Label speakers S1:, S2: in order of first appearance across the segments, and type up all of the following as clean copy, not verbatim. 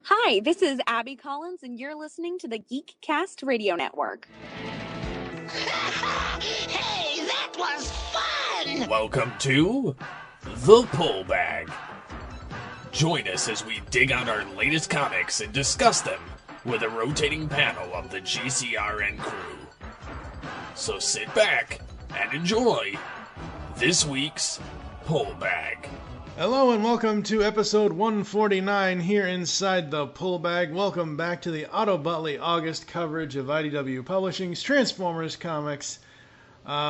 S1: Hi, this is Abby Collins, and you're listening to the Geekcast Radio Network.
S2: Hey, that was fun!
S3: Welcome to The Pull Bag. Join us as we dig out our latest comics and discuss them with a rotating panel of the GCRN crew. So sit back and enjoy this week's Pull Bag.
S4: Hello and welcome to episode 149 here inside the Pull Bag. Welcome back to the Otto Butley August coverage of IDW Publishing's Transformers comics,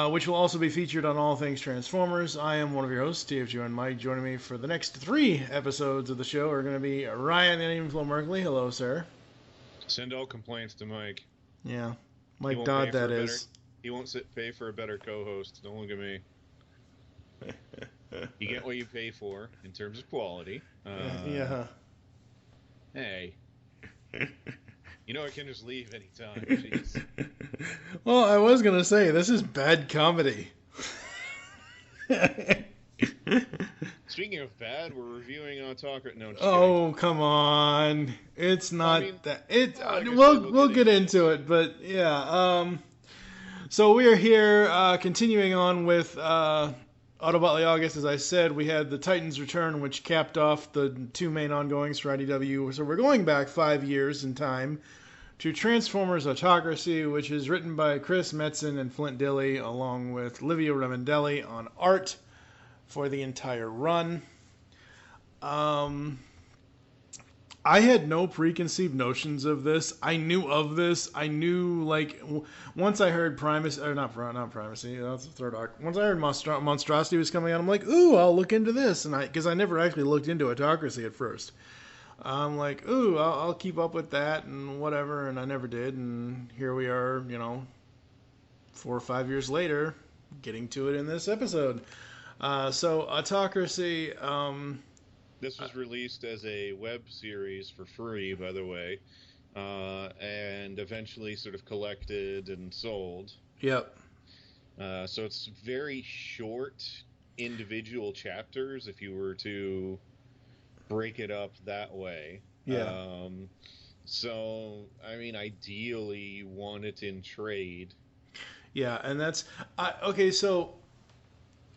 S4: which will also be featured on All Things Transformers. I am one of your hosts, TFG and Mike. Joining me for the next 3 episodes of the show are going to be Ryan and Flo Merkley. Hello, sir.
S5: Send all complaints to Mike.
S4: Yeah, Mike Dodd, that is.
S5: He won't pay for a better co-host. Don't look at me. You get what you pay for in terms of quality.
S4: Yeah.
S5: Hey. You know I can just leave anytime. Jeez.
S4: Well, I was going to say, this is bad comedy.
S5: Speaking of bad, we're reviewing Autocracy. No,
S4: oh, come on. It's not we'll get into it, but yeah. So we are here continuing on with Otto Butley August. As I said, we had the Titans Return, which capped off the 2 main ongoings for IDW. So we're going back 5 years in time to Transformers Autocracy, which is written by Chris Metzen and Flint Dille, along with Livia Remendelli on art for the entire run. I had no preconceived notions of this. I knew of this. I knew, like, once I heard Primacy, or not Primacy, that's the third arc. Once I heard Monstrosity was coming out, I'm like, ooh, I'll look into this. And because I never actually looked into Autocracy at first. I'm like, ooh, I'll keep up with that and whatever, and I never did. And here we are, 4 or 5 years later, getting to it in this episode. So Autocracy.
S5: This was released as a web series for free, by the way, and eventually sort of collected and sold.
S4: Yep.
S5: So it's very short individual chapters if you were to break it up that way.
S4: Yeah.
S5: So, I mean, ideally you want it in trade.
S4: Yeah, and that's... okay, so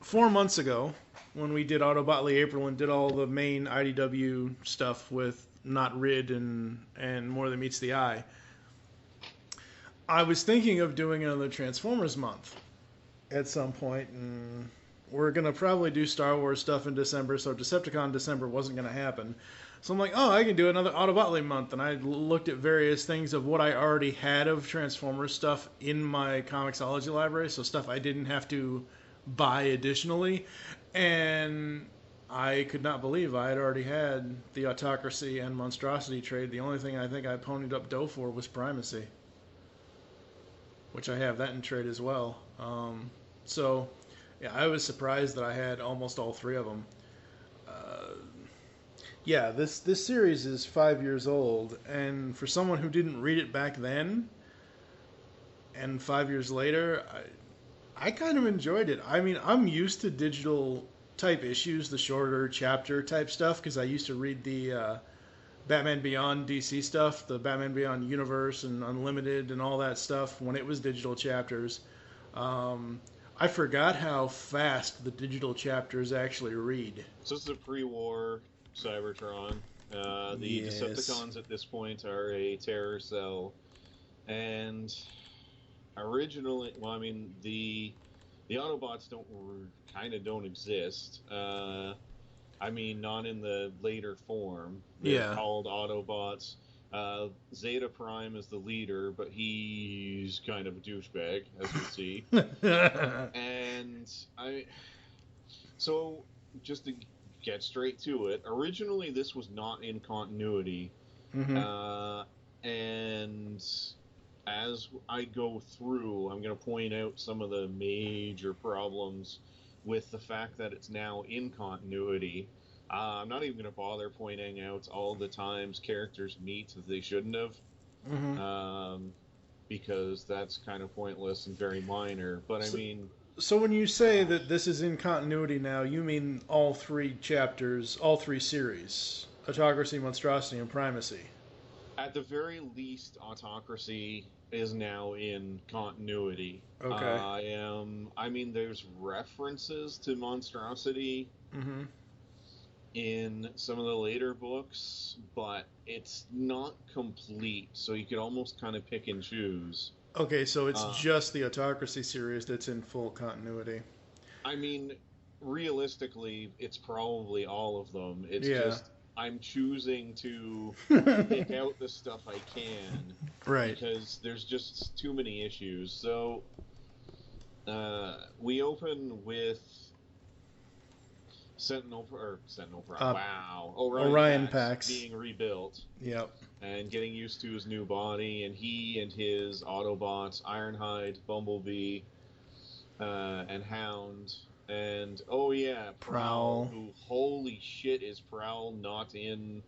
S4: 4 months ago, when we did Otto Butley April and did all the main IDW stuff with Not Rid and More Than Meets the Eye, I was thinking of doing another Transformers month at some point, and we're going to probably do Star Wars stuff in December, so Decepticon December wasn't going to happen. So I'm like, oh, I can do another Otto Butley month, and I looked at various things of what I already had of Transformers stuff in my Comixology library, so stuff I didn't have to buy additionally, and I could not believe I had already had the Autocracy and Monstrosity trade. The only thing I think I ponied up dough for was Primacy, which I have that in trade as well. So yeah, I was surprised that I had almost all 3 of them. Yeah, this series is 5 years old, and for someone who didn't read it back then, and 5 years later, I kind of enjoyed it. I mean, I'm used to digital type issues, the shorter chapter type stuff, because I used to read the Batman Beyond DC stuff, the Batman Beyond Universe and Unlimited and all that stuff when it was digital chapters. I forgot how fast the digital chapters actually read.
S5: So this is a pre-war Cybertron. The
S4: Yes.
S5: Decepticons at this point are a terror cell, and originally, well, I mean, the Autobots don't exist. I mean, not in the later form. They're called Autobots. Zeta Prime is the leader, but he's kind of a douchebag, as we see. And so just to get straight to it, originally this was not in continuity. Mm-hmm. And as I go through, I'm going to point out some of the major problems with the fact that it's now in continuity. I'm not even going to bother pointing out all the times characters meet that they shouldn't have, because that's kind of pointless and very minor. But I mean...
S4: So when you say that this is in continuity now, you mean all 3 chapters, all 3 series? Autocracy, Monstrosity, and Primacy.
S5: At the very least, Autocracy is now in continuity.
S4: Okay.
S5: I mean, there's references to Monstrosity
S4: Mm-hmm.
S5: in some of the later books, but it's not complete, so you could almost kind of pick and choose.
S4: Okay, so it's just the Autocracy series that's in full continuity.
S5: I mean, realistically, it's probably all of them. It's
S4: Yeah.
S5: just I'm choosing to pick out the stuff I can,
S4: Right.
S5: because there's just too many issues. So we open with Sentinel Prime. Wow,
S4: Orion Pax
S5: being rebuilt.
S4: Yep.
S5: And getting used to his new body, and he and his Autobots, Ironhide, Bumblebee, and Hound. And oh yeah, Prowl. Who, holy shit, is Prowl not in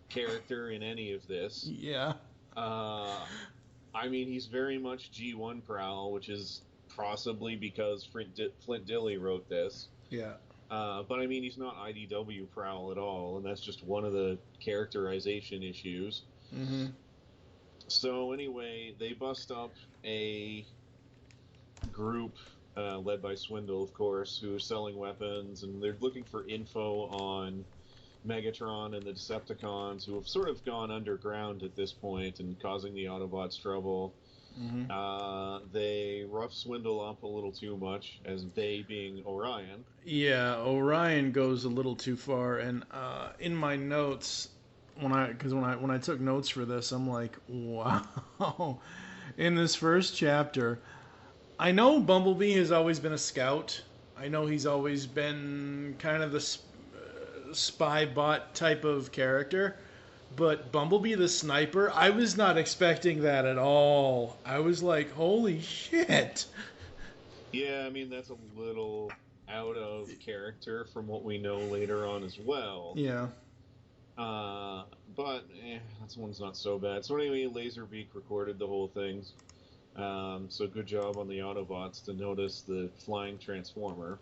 S5: character in any of this?
S4: Yeah.
S5: I mean, he's very much G1 Prowl, which is possibly because Flint Dilley wrote this.
S4: Yeah.
S5: But I mean, he's not IDW Prowl at all, and that's just one of the characterization issues.
S4: Mm-hmm.
S5: So anyway, they bust up a group led by Swindle, of course, who are selling weapons, and they're looking for info on Megatron and the Decepticons, who have sort of gone underground at this point and causing the Autobots trouble. Mm-hmm. They rough Swindle up a little too much, as they being Orion.
S4: Yeah, Orion goes a little too far, and in my notes, when I took notes for this, I'm like, wow. In this first chapter, I know Bumblebee has always been a scout. I know he's always been kind of the spy bot type of character. But Bumblebee the sniper, I was not expecting that at all. I was like, holy shit.
S5: Yeah, I mean, that's a little out of character from what we know later on as well.
S4: Yeah.
S5: But that one's not so bad. So anyway, Laserbeak recorded the whole thing. So good job on the Autobots to notice the flying transformer.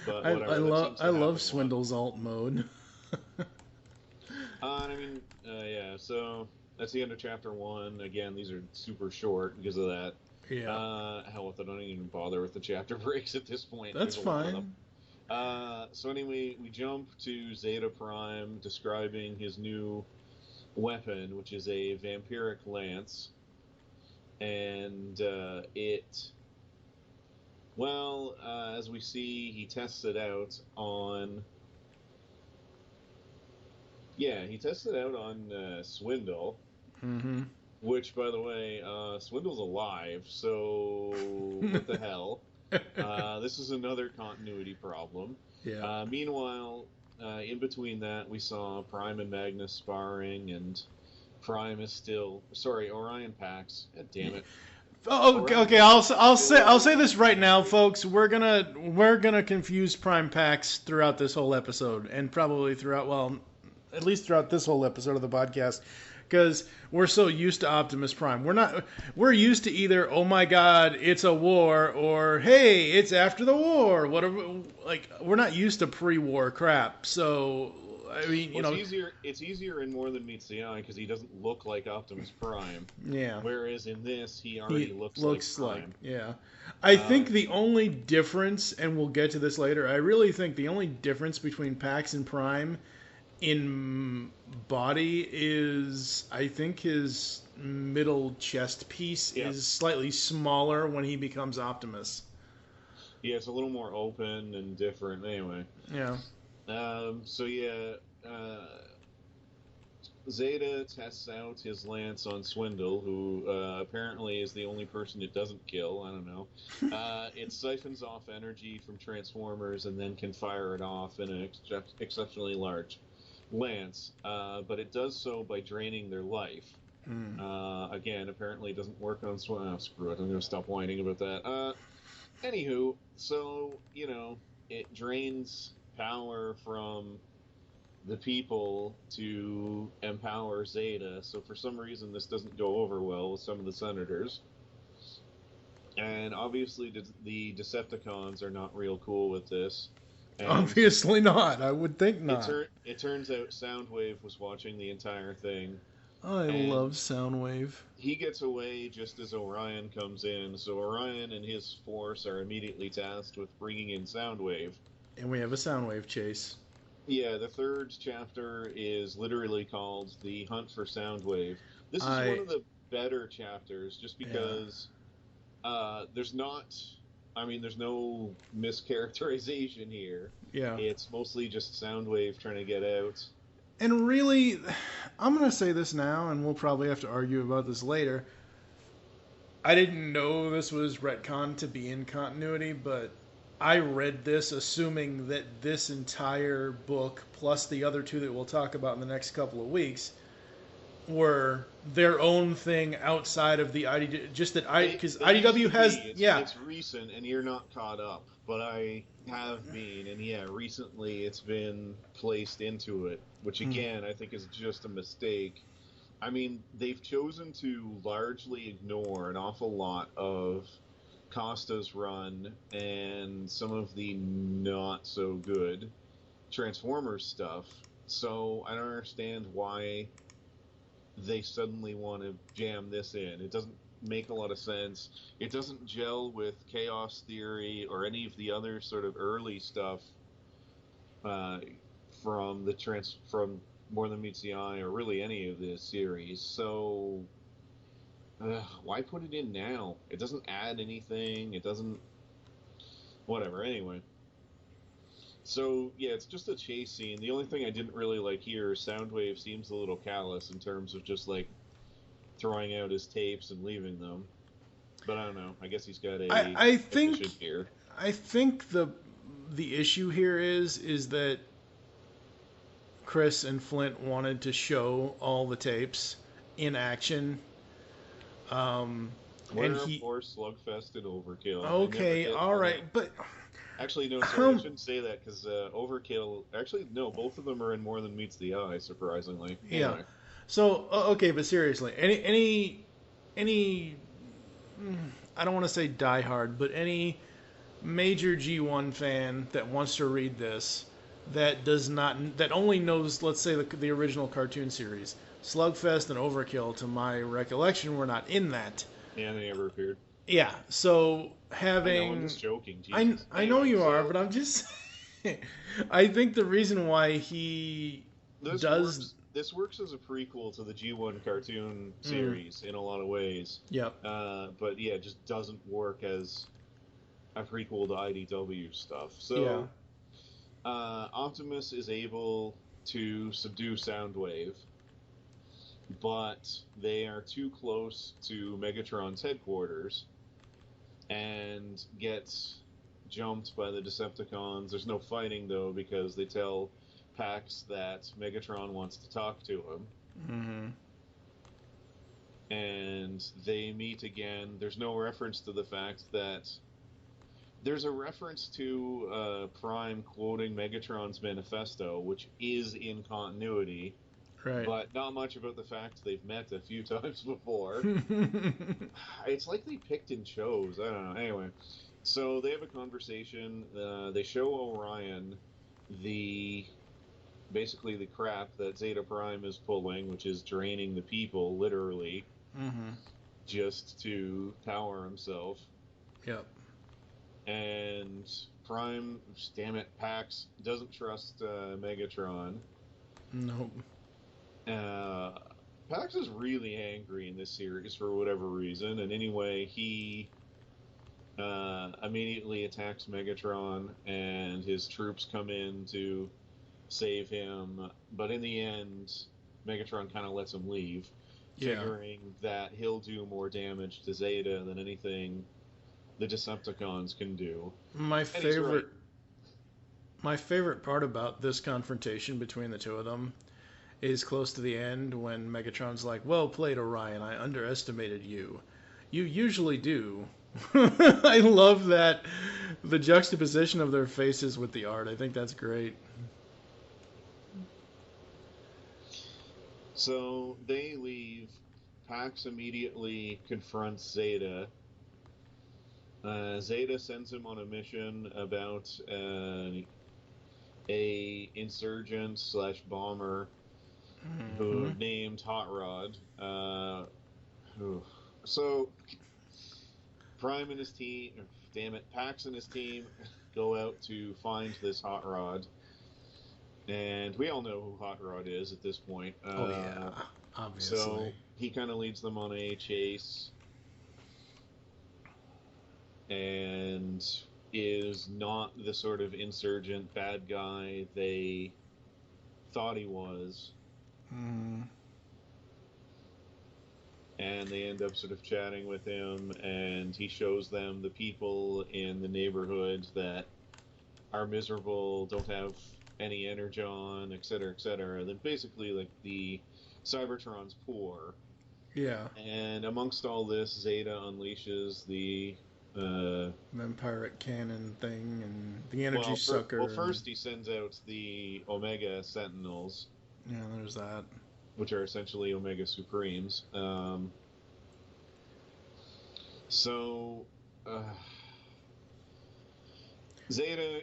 S5: But whatever,
S4: I love Swindle's alt mode.
S5: I mean, yeah, so that's the end of chapter 1. Again, these are super short because of that.
S4: Yeah.
S5: Hell with it, I don't even bother with the chapter breaks at this point.
S4: That's fine.
S5: So anyway, we jump to Zeta Prime describing his new weapon, which is a vampiric lance. And as we see, he tests it out on... Yeah, he tested it out on Swindle.
S4: Mm-hmm.
S5: Which, by the way, Swindle's alive, so what the hell? This is another continuity problem.
S4: Yeah.
S5: Meanwhile, in between that, we saw Prime and Magnus sparring, and Prime is still... Sorry, Orion Pax. God damn it.
S4: Oh, okay. I'll say this right now, folks. We're gonna confuse Prime Pax throughout this whole episode, and probably at least throughout this whole episode of the podcast, because we're so used to Optimus Prime. We're used to either, oh my god, it's a war, or hey, it's after the war. Whatever. Like, we're not used to pre-war crap. So, I mean,
S5: it's easier in More Than Meets the Eye because he doesn't look like Optimus Prime.
S4: Yeah.
S5: Whereas in this, he already looks like Prime.
S4: Yeah. I think the only difference, and we'll get to this later, I really think the only difference between Pax and Prime in body is, I think his middle chest piece is slightly smaller when he becomes Optimus.
S5: Yeah, it's a little more open and different. Anyway.
S4: Yeah.
S5: Zeta tests out his lance on Swindle, who apparently is the only person it doesn't kill. I don't know. It siphons off energy from Transformers and then can fire it off in an exceptionally large lance, but it does so by draining their life. Again, apparently it doesn't work on Swindle. Oh, screw it, I'm going to stop whining about that. Anywho, so, it drains power from the people to empower Zeta, so for some reason this doesn't go over well with some of the senators. And obviously the Decepticons are not real cool with this. And
S4: Obviously not. I would think not.
S5: It turns out Soundwave was watching the entire thing.
S4: I
S5: and
S4: love Soundwave.
S5: He gets away just as Orion comes in, so Orion and his force are immediately tasked with bringing in Soundwave.
S4: And we have a Soundwave chase.
S5: Yeah, the third chapter is literally called The Hunt for Soundwave. This is one of the better chapters, just because there's no mischaracterization here.
S4: Yeah.
S5: It's mostly just Soundwave trying to get out.
S4: And really, I'm going to say this now, and we'll probably have to argue about this later. I didn't know this was retcon to be in continuity, but I read this assuming that this entire book, plus the other two that we'll talk about in the next couple of weeks, were their own thing outside of the IDW. Just that because IDW has,
S5: it's recent, and you're not caught up, but I have been, and recently it's been placed into it, which again I think is just a mistake. I mean, they've chosen to largely ignore an awful lot of Costa's run and some of the not so good Transformers stuff, so I don't understand why they suddenly want to jam this in. It doesn't make a lot of sense. It doesn't gel with Chaos Theory or any of the other sort of early stuff from More Than Meets the Eye, or really any of this series. So why put it in now? It doesn't add anything. It doesn't... Whatever, anyway. So, yeah, it's just a chase scene. The only thing I didn't really like here is Soundwave seems a little callous in terms of just, like, throwing out his tapes and leaving them. But I don't know. I guess he's got
S4: I think
S5: here.
S4: I think the issue here is that Chris and Flint wanted to show all the tapes in action.
S5: Where, of course, Slugfest and Overkill.
S4: Okay, all right, but...
S5: Actually, no, sorry, I shouldn't say that, because Overkill... Actually, no, both of them are in More Than Meets the Eye, surprisingly. Anyway.
S4: Yeah. So, okay, but seriously, any I don't want to say diehard, but any major G1 fan that wants to read this that only knows, let's say, the original cartoon series, Slugfest and Overkill, to my recollection, were not in that.
S5: Yeah, they never appeared.
S4: Yeah, so having...
S5: I know, I'm just joking. Jesus.
S4: I know you are, but I'm just... I think the reason why he
S5: This works as a prequel to the G1 cartoon series in a lot of ways.
S4: Yep.
S5: But yeah, it just doesn't work as a prequel to IDW stuff. So, Optimus is able to subdue Soundwave, but they are too close to Megatron's headquarters and gets jumped by the Decepticons. There's no fighting, though, because they tell Pax that Megatron wants to talk to him. Mm-hmm. And they meet again. There's no reference to the fact that... There's a reference to Prime quoting Megatron's manifesto, which is in continuity.
S4: Right.
S5: But not much about the fact they've met a few times before. It's like they picked and chose. I don't know. Anyway, so they have a conversation. They show Orion basically the crap that Zeta Prime is pulling, which is draining the people, literally, just to power himself. Yep. And Prime, damn it, Pax doesn't trust Megatron.
S4: Nope.
S5: Pax is really angry in this series for whatever reason, and anyway, he immediately attacks Megatron, and his troops come in to save him, but in the end, Megatron kind of lets him leave, figuring that he'll do more damage to Zeta than anything the Decepticons can do.
S4: My favorite part about this confrontation between the two of them is close to the end when Megatron's like, "Well played, Orion. I underestimated you. You usually do." I love that, the juxtaposition of their faces with the art. I think that's great.
S5: So they leave. Pax immediately confronts Zeta. Zeta sends him on a mission about a insurgent slash bomber who named Hot Rod. So Prime and his team, Pax and his team go out to find this Hot Rod. And we all know who Hot Rod is at this point.
S4: Oh, yeah, obviously.
S5: So he kind of leads them on a chase. And is not the sort of insurgent bad guy they thought he was. And they end up sort of chatting with him, and he shows them the people in the neighborhood that are miserable, don't have any energon, etc., etc. Then basically, like, the Cybertron's poor.
S4: Yeah.
S5: And amongst all this, Zeta unleashes the
S4: pirate cannon thing and the energy sucker.
S5: Well, first he sends out the Omega Sentinels.
S4: Yeah, there's that.
S5: Which are essentially Omega Supremes. Zeta,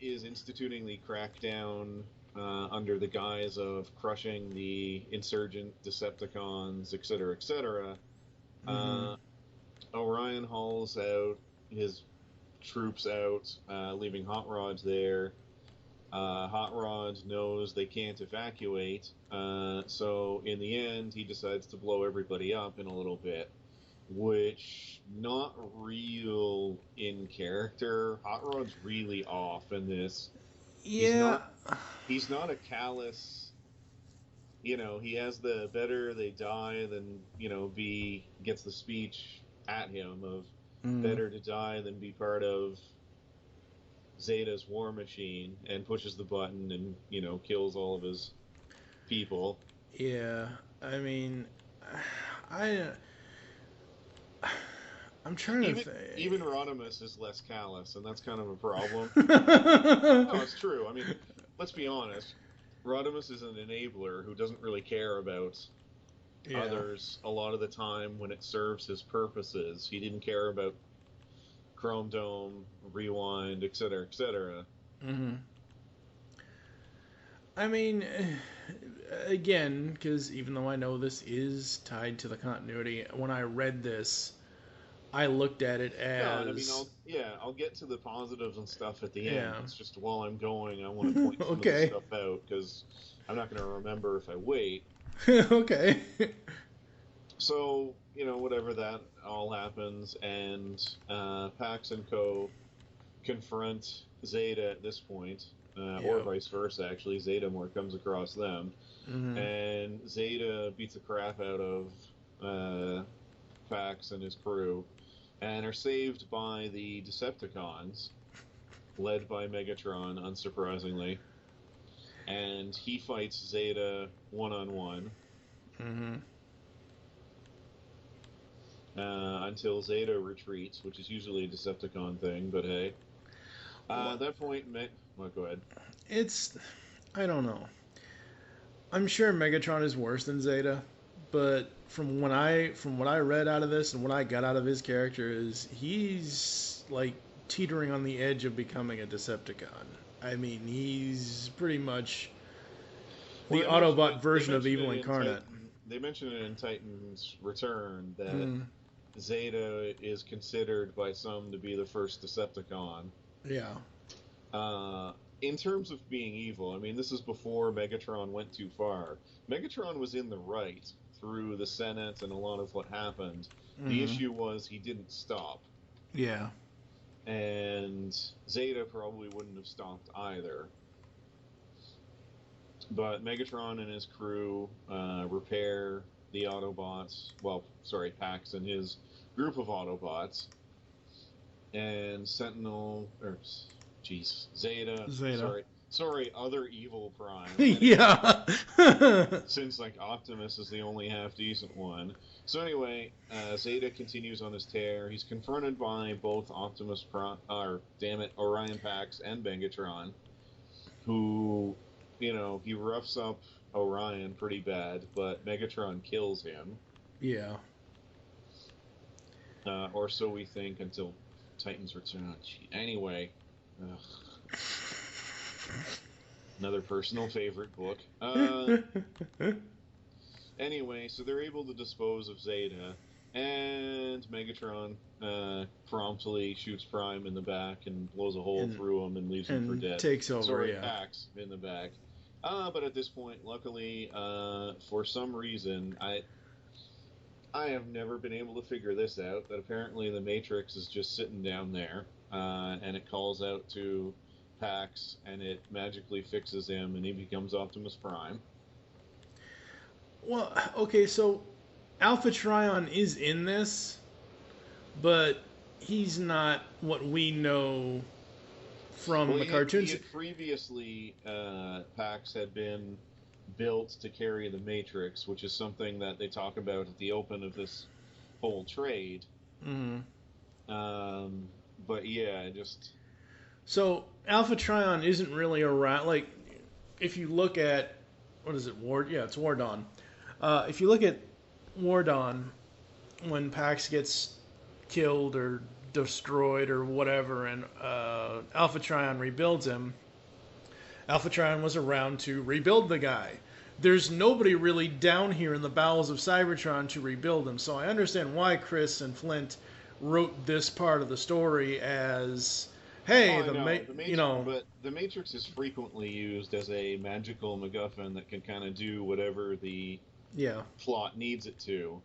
S5: is instituting the crackdown under the guise of crushing the insurgent Decepticons, etc., etc. Orion hauls out his troops out, leaving Hot Rod there. Hot Rod knows they can't evacuate, so in the end he decides to blow everybody up in a little bit, which not real in character. Hot Rod's really off in this.
S4: Yeah.
S5: He's not a callous. He has the better they die than, B gets the speech at him of better to die than be part of Zeta's war machine, and pushes the button and, kills all of his people.
S4: Yeah, I mean, I'm trying to think.
S5: Even Rodimus is less callous, and that's kind of a problem. No, it's true. I mean, let's be honest. Rodimus is an enabler who doesn't really care about others a lot of the time when it serves his purposes. He didn't care about Chrome Dome, Rewind, etc., etc.
S4: I mean, again, because even though I know this is tied to the continuity, when I read this, I looked at it as...
S5: I'll get to the positives and stuff at the end. It's just while I'm going, I want to point some of
S4: Okay.
S5: this stuff out, because I'm not going to remember if I wait.
S4: Okay.
S5: So, whatever, that all happens, and Pax and Co. confront Zeta at this point, or vice versa, actually. Zeta more comes across them, and Zeta beats the crap out of Pax and his crew, and are saved by the Decepticons, led by Megatron, unsurprisingly, and he fights Zeta one-on-one. Until Zeta retreats, which is usually a Decepticon thing, but hey. At that point, go ahead.
S4: I don't know. I'm sure Megatron is worse than Zeta, but from what I read out of this and what I got out of his character is he's like teetering on the edge of becoming a Decepticon. I mean, he's pretty much the Autobot version of Evil Incarnate.
S5: They mentioned it in Titan's Return that Zeta is considered by some to be the first Decepticon.
S4: Yeah.
S5: In terms of being evil, I mean, this is before Megatron went too far. Megatron was in the right through the Senate and a lot of what happened. The issue was he didn't stop.
S4: Yeah.
S5: And Zeta probably wouldn't have stopped either. But Megatron and his crew repair the Autobots. Well, sorry, Pax and his group of Autobots. And Zeta. Sorry, other evil Prime.
S4: Yeah.
S5: Since, Optimus is the only half-decent one. So anyway, Zeta continues on his tear. He's confronted by both Orion Pax and Megatron, who, he roughs up Orion pretty bad, but Megatron kills him.
S4: Yeah.
S5: Or so we think until Titan's Return. Anyway. Another personal favorite book. Anyway, so they're able to dispose of Zeta, and Megatron promptly shoots Prime in the back and blows a hole through him and leaves him for dead.
S4: Takes over,
S5: Sorry,
S4: yeah.
S5: Pax in the back. But at this point, luckily, for some reason, I have never been able to figure this out, that apparently the Matrix is just sitting down there, and it calls out to Pax, and it magically fixes him, and he becomes Optimus Prime.
S4: Well, okay, so Alpha Trion is in this, but he's not what we know from the cartoons.
S5: Previously, Pax had been built to carry the Matrix, which is something that they talk about at the open of this whole trade.
S4: Mm-hmm.
S5: But yeah, just...
S4: So, Alpha Trion isn't really around, like, if you look at, what is it, it's War Dawn. If you look at War Dawn, when Pax gets killed or destroyed or whatever, and Alpha Trion rebuilds him, Alpha Trion was around to rebuild the guy. There's nobody really down here in the bowels of Cybertron to rebuild him, so I understand why Chris and Flint wrote this part of the story as, hey,
S5: but the Matrix is frequently used as a magical MacGuffin that can kind of do whatever the plot needs it to.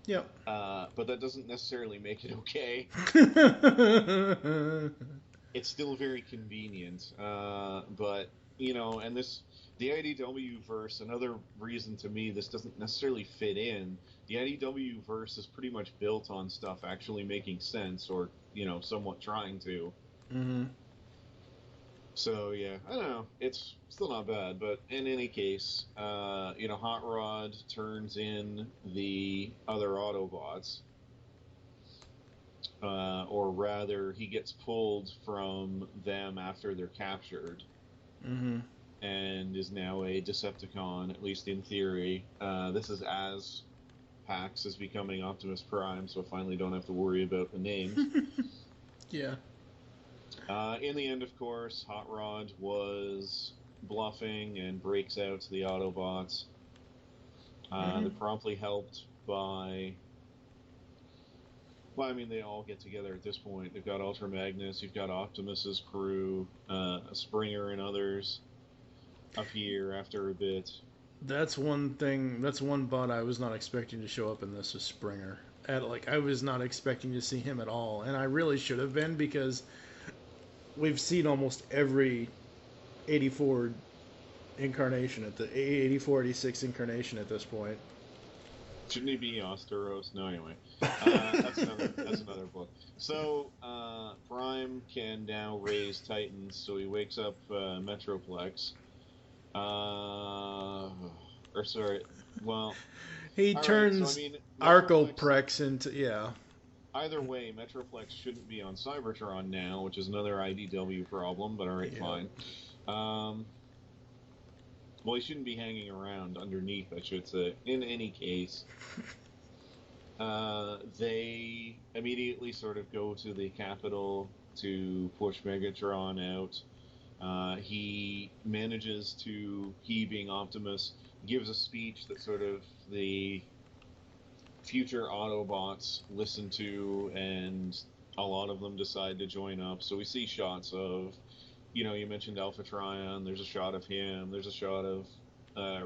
S4: Yep.
S5: But that doesn't necessarily make it okay. It's still very convenient. But, and the IDW verse, another reason to me this doesn't necessarily fit in, the IDW verse is pretty much built on stuff actually making sense, or, somewhat trying to.
S4: Mm-hmm.
S5: So, yeah, I don't know. It's still not bad, but in any case, Hot Rod turns in the other Autobots. Or rather, he gets pulled from them after they're captured.
S4: Mm-hmm.
S5: And is now a Decepticon, at least in theory. This is as Pax is becoming Optimus Prime, so I finally don't have to worry about the names.
S4: Yeah.
S5: In the end, of course, Hot Rod was bluffing and breaks out to the Autobots. They're promptly helped by... Well, I mean, they all get together at this point. They've got Ultra Magnus, you've got Optimus's crew, Springer and others appear after a bit.
S4: That's one bot I was not expecting to show up in this, was Springer. I was not expecting to see him at all, and I really should have been, because we've seen almost every 84 incarnation at the 84, 86 incarnation at this point.
S5: Shouldn't he be Osteros? No, anyway. That's another book. So, Prime can now raise Titans, so he wakes up Metroplex.
S4: He turns Arcoprex into,
S5: Either way, Metroplex shouldn't be on Cybertron now, which is another IDW problem, but alright, fine. Well, he shouldn't be hanging around underneath, I should say. In any case, they immediately sort of go to the Capitol to push Megatron out. He manages to, he being Optimus, gives a speech that sort of the future Autobots listen to, and a lot of them decide to join up. So we see shots of, you mentioned Alpha Trion, there's a shot of him, there's a shot of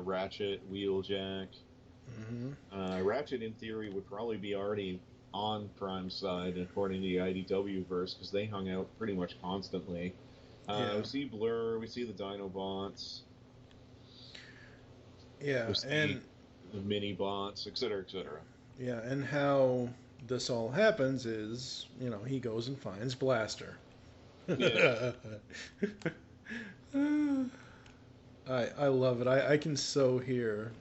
S5: Ratchet, Wheeljack.
S4: Mm-hmm.
S5: Ratchet, in theory, would probably be already on Prime's side, according to the IDW verse, because they hung out pretty much constantly. We see Blur, we see the Dinobots.
S4: Yeah,
S5: and the mini-bots, etc., etc.
S4: Yeah, and how this all happens is, he goes and finds Blaster.
S5: Yeah.
S4: I love it. I can so hear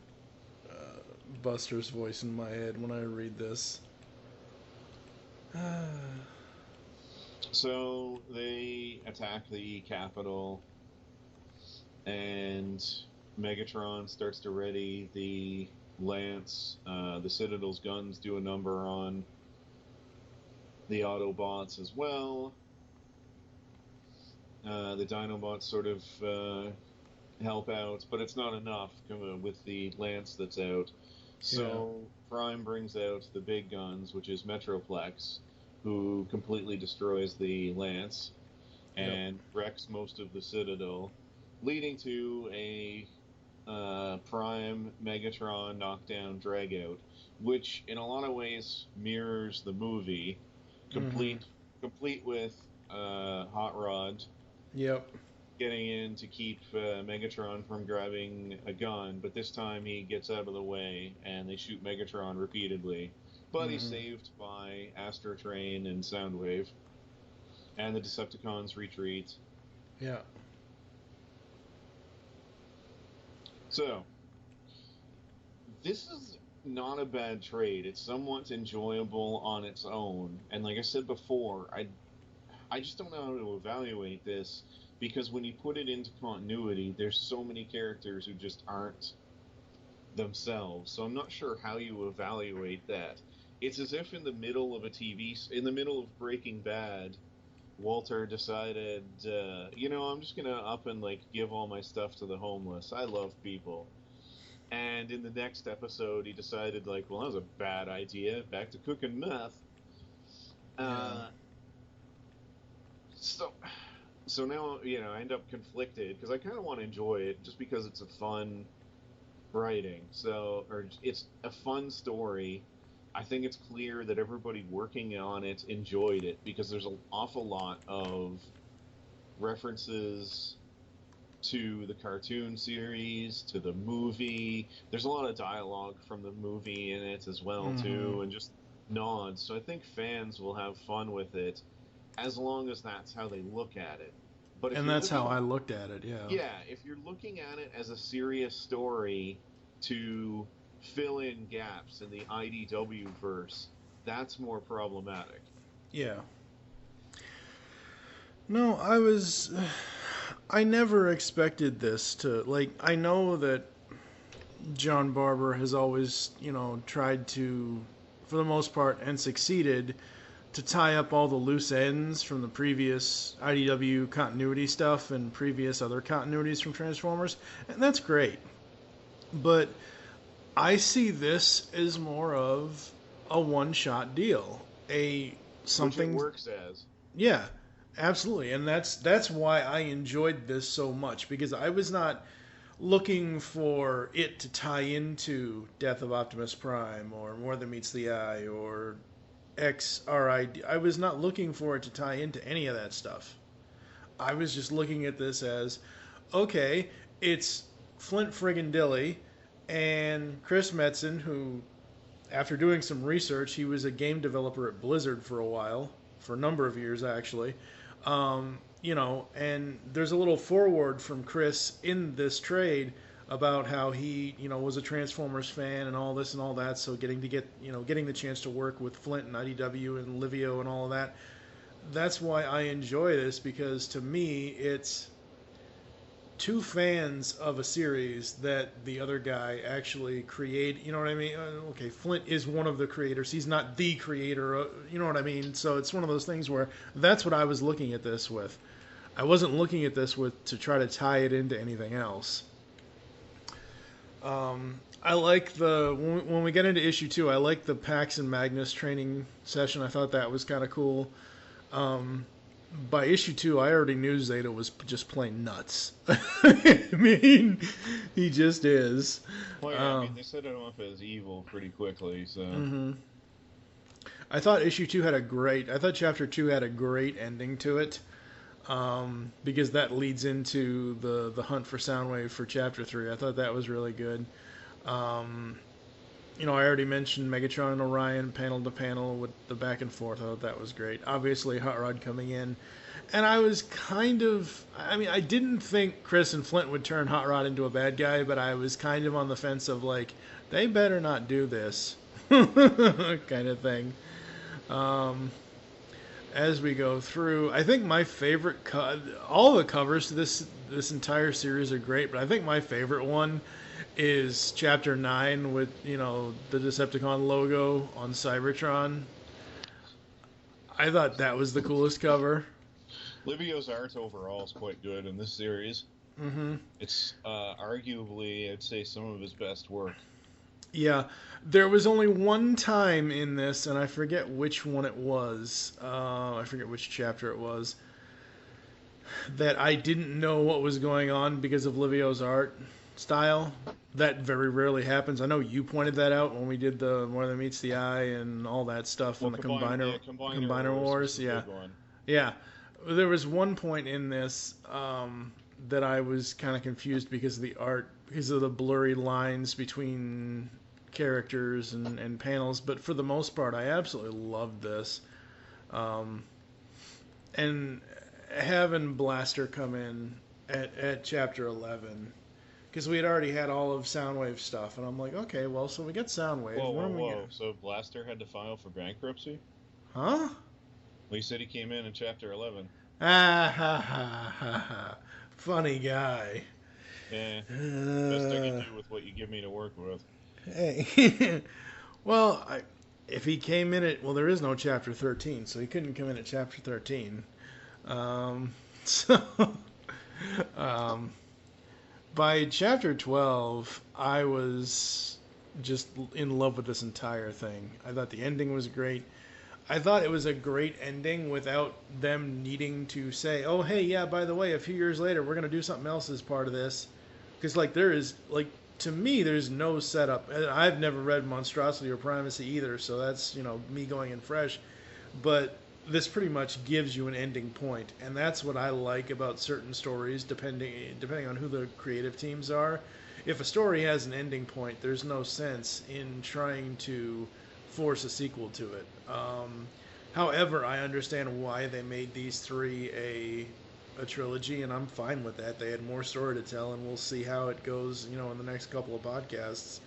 S4: Buster's voice in my head when I read this.
S5: So they attack the Capitol, and Megatron starts to ready the Lance. The Citadel's guns do a number on the Autobots as well. The Dinobots sort of help out, but it's not enough with the Lance that's out. So Prime brings out the big guns, which is Metroplex, who completely destroys the Lance and wrecks most of the Citadel, leading to a Prime Megatron knockdown dragout, which in a lot of ways mirrors the movie, complete with Hot Rod.
S4: Yep.
S5: Getting in to keep Megatron from grabbing a gun, but this time he gets out of the way and they shoot Megatron repeatedly. But he's saved by Astrotrain and Soundwave, and the Decepticons retreat.
S4: Yeah.
S5: So, this is not a bad trade. It's somewhat enjoyable on its own, and like I said before, I just don't know how to evaluate this. Because when you put it into continuity, there's so many characters who just aren't themselves. So I'm not sure how you evaluate that. It's as if in the middle of in the middle of Breaking Bad, Walter decided, I'm just gonna up and give all my stuff to the homeless. I love people. And in the next episode, he decided well, that was a bad idea. Back to cooking meth. So now, I end up conflicted because I kind of want to enjoy it just because it's a fun writing. Or it's a fun story. I think it's clear that everybody working on it enjoyed it because there's an awful lot of references to the cartoon series, to the movie. There's a lot of dialogue from the movie in it as well, too, and just nods. So I think fans will have fun with it. As long as that's how they look at it.
S4: And that's how I looked at it, yeah.
S5: Yeah, if you're looking at it as a serious story to fill in gaps in the IDW verse, that's more problematic.
S4: Yeah. No, I never expected this to, I know that John Barber has always, tried to, for the most part, and succeeded to tie up all the loose ends from the previous IDW continuity stuff and previous other continuities from Transformers, and that's great. But I see this as more of a one-shot deal, something
S5: which it works as.
S4: Yeah, absolutely, and that's why I enjoyed this so much, because I was not looking for it to tie into Death of Optimus Prime or More Than Meets the Eye or XRID. I was not looking for it to tie into any of that stuff. I was just looking at this as, okay, it's Flint friggin' Dilly and Chris Metzen, who, after doing some research, he was a game developer at Blizzard for a while, for a number of years actually. And there's a little foreword from Chris in this trade about how he, was a Transformers fan and all this and all that. So getting the chance to work with Flint and IDW and Livio and all of that. That's why I enjoy this, because to me, it's two fans of a series that the other guy actually created. You know what I mean? Okay, Flint is one of the creators. He's not the creator. You know what I mean? So it's one of those things where that's what I was looking at this with. I wasn't looking at this to try to tie it into anything else. I like when we get into issue 2, I like the Pax and Magnus training session. I thought that was kind of cool. By issue 2, I already knew Zeta was just plain nuts. I mean, he just is.
S5: Well, yeah, they set it off as evil pretty quickly, so.
S4: I thought chapter 2 had a great ending to it. Because that leads into the hunt for Soundwave for chapter 3. I thought that was really good. I already mentioned Megatron and Orion panel to panel with the back and forth. I thought that was great. Obviously, Hot Rod coming in. And I was I didn't think Chris and Flint would turn Hot Rod into a bad guy, but I was kind of on the fence of they better not do this kind of thing. As we go through, I think my favorite all the covers to this entire series are great, but I think my favorite one is chapter 9 with the Decepticon logo on Cybertron. I thought that was the coolest cover.
S5: Livio's art overall is quite good in this series.
S4: Mm-hmm.
S5: It's arguably, I'd say, some of his best work.
S4: Yeah, there was only one time in this, and I forget which one it was. I forget which chapter it was, that I didn't know what was going on because of Livio's art style. That very rarely happens. I know you pointed that out when we did the More Than Meets the Eye and all that stuff
S5: Well,
S4: in the Combiner
S5: Wars
S4: Wars.
S5: was the
S4: Yeah,
S5: big one.
S4: yeah. There was one point in this that I was kind of confused because of the art, because of the blurry lines between characters and panels. But for the most part, I absolutely loved this. And having Blaster come in at chapter 11, because we had already had all of Soundwave stuff, and I'm like, okay, well, so we got Soundwave.
S5: Whoa. So Blaster had to file for bankruptcy?
S4: Huh?
S5: Well, you said he came in chapter 11.
S4: Ah, ha, ha, ha, ha. Funny guy.
S5: Yeah. Best I can do with what you give me to work with.
S4: Hey. Well, if he came in at... Well, there is no chapter 13, so he couldn't come in at chapter 13. So... by chapter 12, I was just in love with this entire thing. I thought the ending was great. I thought it was a great ending without them needing to say, oh, hey, yeah, by the way, a few years later, we're going to do something else as part of this. Because, like, there is, like, to me, there's no setup. I've never read Monstrosity or Primacy either, so that's, me going in fresh. But this pretty much gives you an ending point, and that's what I like about certain stories, depending on who the creative teams are. If a story has an ending point, there's no sense in trying to force a sequel to it. However, I understand why they made these three a trilogy, and I'm fine with that. They had more story to tell, and we'll see how it goes, in the next couple of podcasts.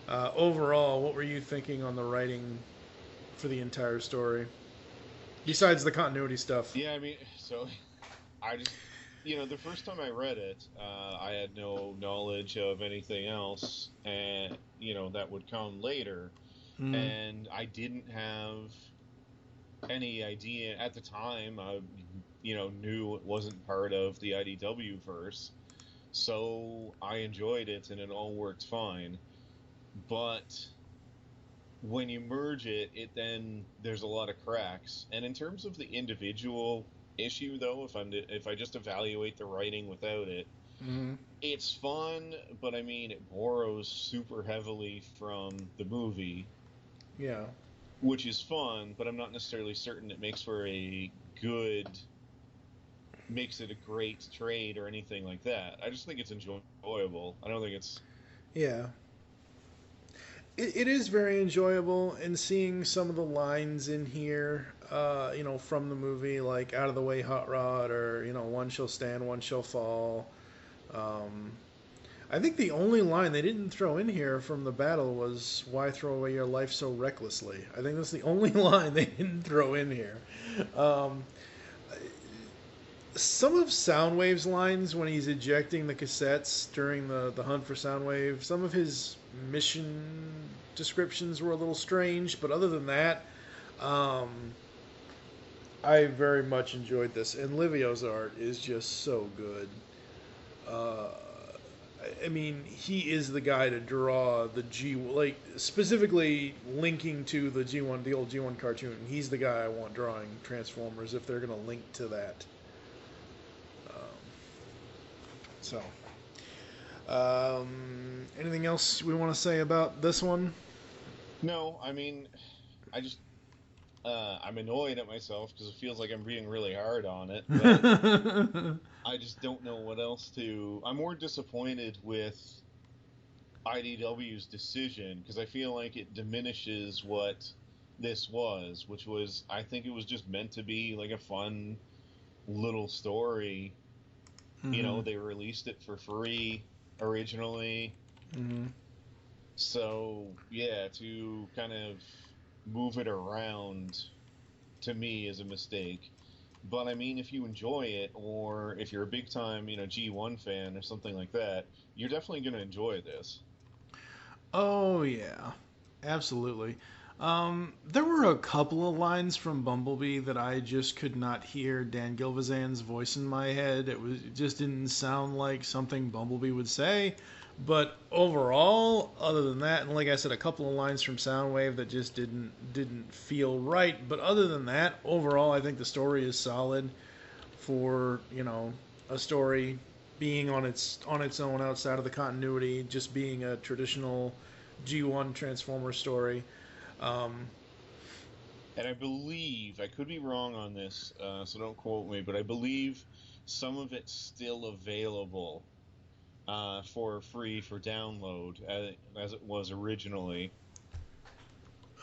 S4: Overall, what were you thinking on the writing for the entire story? Besides the continuity stuff.
S5: Yeah, I mean, so I just, the first time I read it, I had no knowledge of anything else, and that would come later, and I didn't have any idea at the time. I, knew it wasn't part of the IDW verse, so I enjoyed it, and it all worked fine. But when you merge it, then there's a lot of cracks. And in terms of the individual issue, though, if I just evaluate the writing without it, it's fun. But I mean, it borrows super heavily from the movie.
S4: Yeah.
S5: Which is fun, but I'm not necessarily certain it makes it a great trade or anything like that. I just think it's enjoyable. I don't think it's...
S4: Yeah. It is very enjoyable, and seeing some of the lines in here, from the movie, like "Out of the Way, Hot Rod," or "One shall stand, one shall fall." I think the only line they didn't throw in here from the battle was "Why throw away your life so recklessly?" I think that's the only line they didn't throw in here. Some of Soundwave's lines when he's ejecting the cassettes during the hunt for Soundwave, some of his mission descriptions were a little strange, but other than that, I very much enjoyed this. And Livio's art is just so good. I mean, he is the guy to draw the specifically linking to the old G1 cartoon. He's the guy I want drawing Transformers if they're going to link to that. Anything else we want to say about this one?
S5: No, I mean, I just I'm annoyed at myself because it feels like I'm being really hard on it. But I just don't know what else to... I'm more disappointed with IDW's decision because I feel like it diminishes what this was, which was, I think it was just meant to be like a fun little story. They released it for free originally. So, yeah, to kind of move it around, to me, is a mistake. But, I mean, if you enjoy it, or if you're a big-time, G1 fan or something like that, you're definitely going to enjoy this.
S4: Oh, yeah. Absolutely. There were a couple of lines from Bumblebee that I just could not hear Dan Gilvezan's voice in my head. It just didn't sound like something Bumblebee would say. But overall, other than that, and like I said, a couple of lines from Soundwave that just didn't feel right. But other than that, overall, I think the story is solid for, a story being on its own outside of the continuity, just being a traditional G1 Transformer story.
S5: And I believe, I could be wrong on this, so don't quote me, but I believe some of it's still available for free for download as it was originally.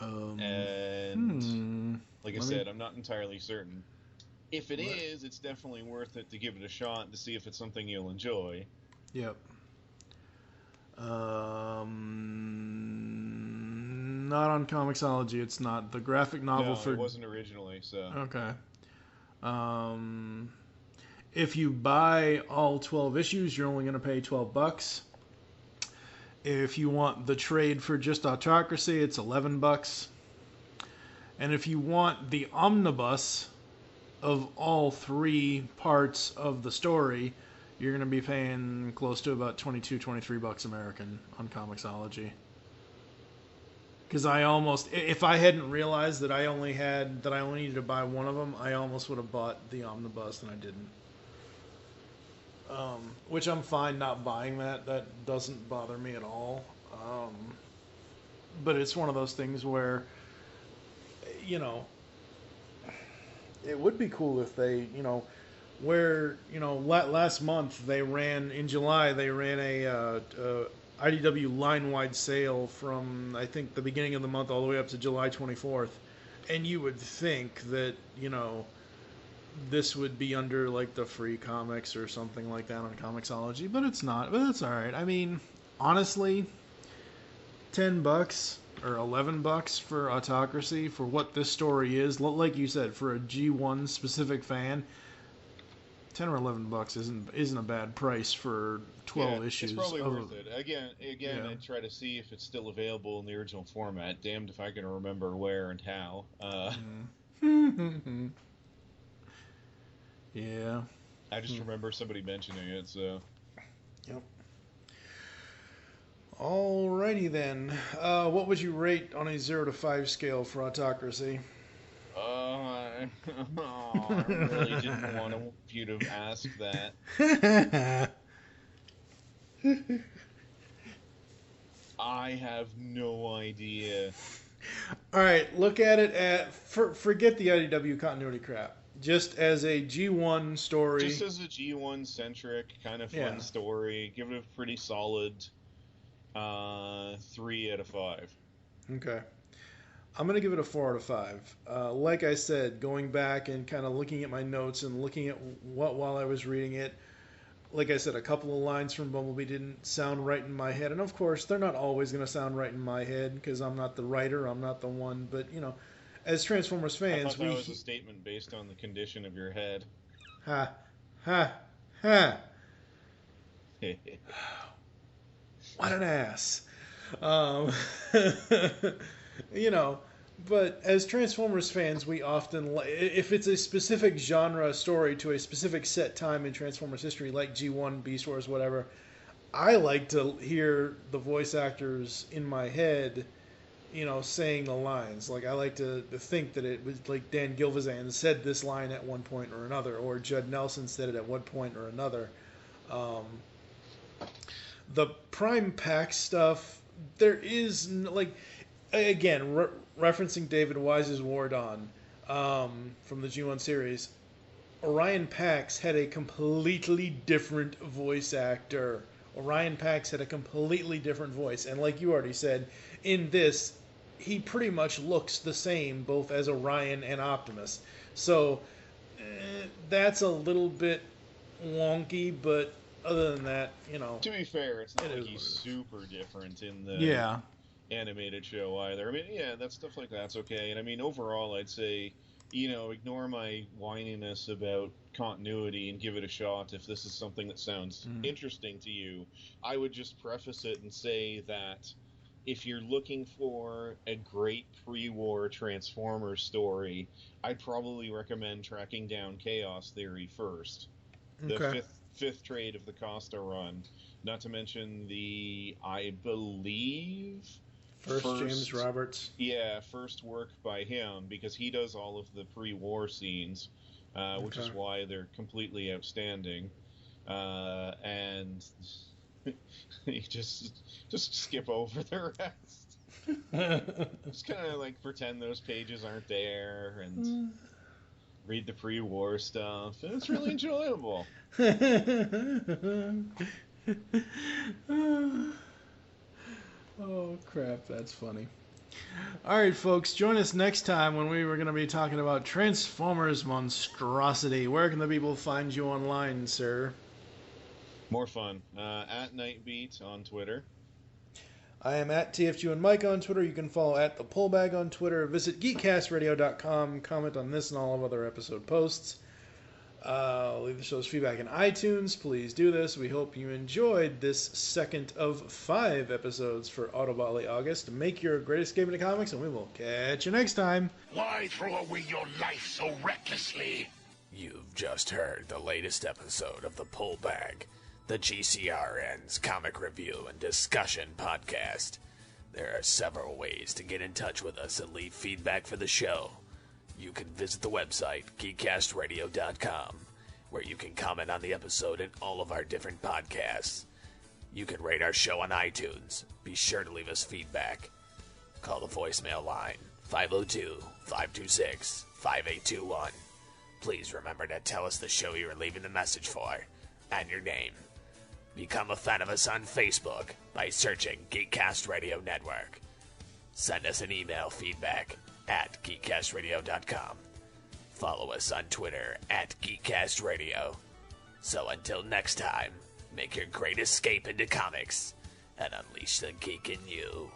S5: And like I said, I'm not entirely certain. If it is, it's definitely worth it to give it a shot to see if it's something you'll enjoy.
S4: Yep. Not on Comixology. It's not the graphic novel
S5: No,
S4: for.
S5: it wasn't originally. So
S4: Okay. If you buy all 12 issues, you're only going to pay $12. If you want the trade for just Autocracy, it's $11. And if you want the omnibus of all 3 parts of the story, you're going to be paying close to about $22-23 American on Comixology. Because if I hadn't realized that I only needed to buy one of them, I almost would have bought the omnibus, and I didn't. Which I'm fine not buying that. That doesn't bother me at all. But it's one of those things where, it would be cool if they, last month in July, they ran a IDW line-wide sale from, I think, the beginning of the month all the way up to July 24th. And you would think that, this would be under, like, the free comics or something like that on Comixology, but it's not. But that's all right. I mean, honestly, $10 or $11 for Autocracy for what this story is, like you said, for a G1 specific fan, $10 or $11 isn't a bad price for 12 issues.
S5: It's probably worth it. Again, yeah. I'd try to see if it's still available in the original format. Damned if I can remember where and how.
S4: Yeah.
S5: I just remember somebody mentioning it, so.
S4: Yep. Alrighty then. What would you rate on a 0 to 5 scale for Autocracy?
S5: I really didn't want you to ask that. I have no idea.
S4: Alright, look at it forget the IDW continuity crap. Just as a G1 story.
S5: Just as a G1 centric kind of fun story. Give it a pretty solid 3 out of 5.
S4: Okay. I'm going to give it a 4 out of 5. Like I said, going back and kind of looking at my notes and looking at what while I was reading it, like I said, a couple of lines from Bumblebee didn't sound right in my head. And of course, they're not always going to sound right in my head because I'm not the writer, I'm not the one. But, as Transformers fans,
S5: I thought that was a statement based on the condition of your head.
S4: Ha. Ha. Ha. What an ass. But as Transformers fans, we often, if it's a specific genre story to a specific set time in Transformers history, like G1, Beast Wars, whatever, I like to hear the voice actors in my head, saying the lines. Like, I like to think that it was like Dan Gilvezan said this line at one point or another, or Judd Nelson said it at one point or another. The Prime Pax stuff, there is, again, referencing David Wise's War Dawn from the G1 series, Orion Pax had a completely different voice actor. Orion Pax had a completely different voice. And like you already said, in this, he pretty much looks the same both as Orion and Optimus. So that's a little bit wonky, but other than that,
S5: To be fair, it's not like he's super different in the animated show either. I mean, that stuff like that's okay. And I mean, overall, I'd say, ignore my whininess about continuity and give it a shot if this is something that sounds interesting to you. I would just preface it and say that if you're looking for a great pre-war Transformers story, I'd probably recommend tracking down Chaos Theory first. The fifth trade of the Costa run. Not to mention the, I believe...
S4: First James Roberts.
S5: Yeah, first work by him, because he does all of the pre-war scenes, which is why they're completely outstanding. And you just skip over the rest. Just kind of like pretend those pages aren't there and read the pre-war stuff. And it's really enjoyable.
S4: Oh, crap, that's funny. All right, folks, join us next time when we were going to be talking about Transformers Monstrosity. Where can the people find you online, sir?
S5: More fun. At Nightbeat on Twitter.
S4: I am at TFG and Mike on Twitter. You can follow at The Pullbag on Twitter. Visit geekcastradio.com. Comment on this and all of other episode posts. Leave the show's feedback in iTunes. Please do this. We hope you enjoyed this second of 5 episodes for Autobotly August. Make your great escape into comics, and we will catch you next time.
S2: Why throw away your life so recklessly?
S3: You've just heard the latest episode of The Pullbag, the GCRN's comic review and discussion podcast. There are several ways to get in touch with us and leave feedback for the show. You can visit the website, geekcastradio.com, where you can comment on the episode and all of our different podcasts. You can rate our show on iTunes. Be sure to leave us feedback. Call the voicemail line, 502-526-5821. Please remember to tell us the show you are leaving the message for, and your name. Become a fan of us on Facebook by searching Geekcast Radio Network. Send us an email feedback at geekcastradio.com. Follow us on Twitter at geekcastradio. So until next time, make your great escape into comics and unleash the geek in you.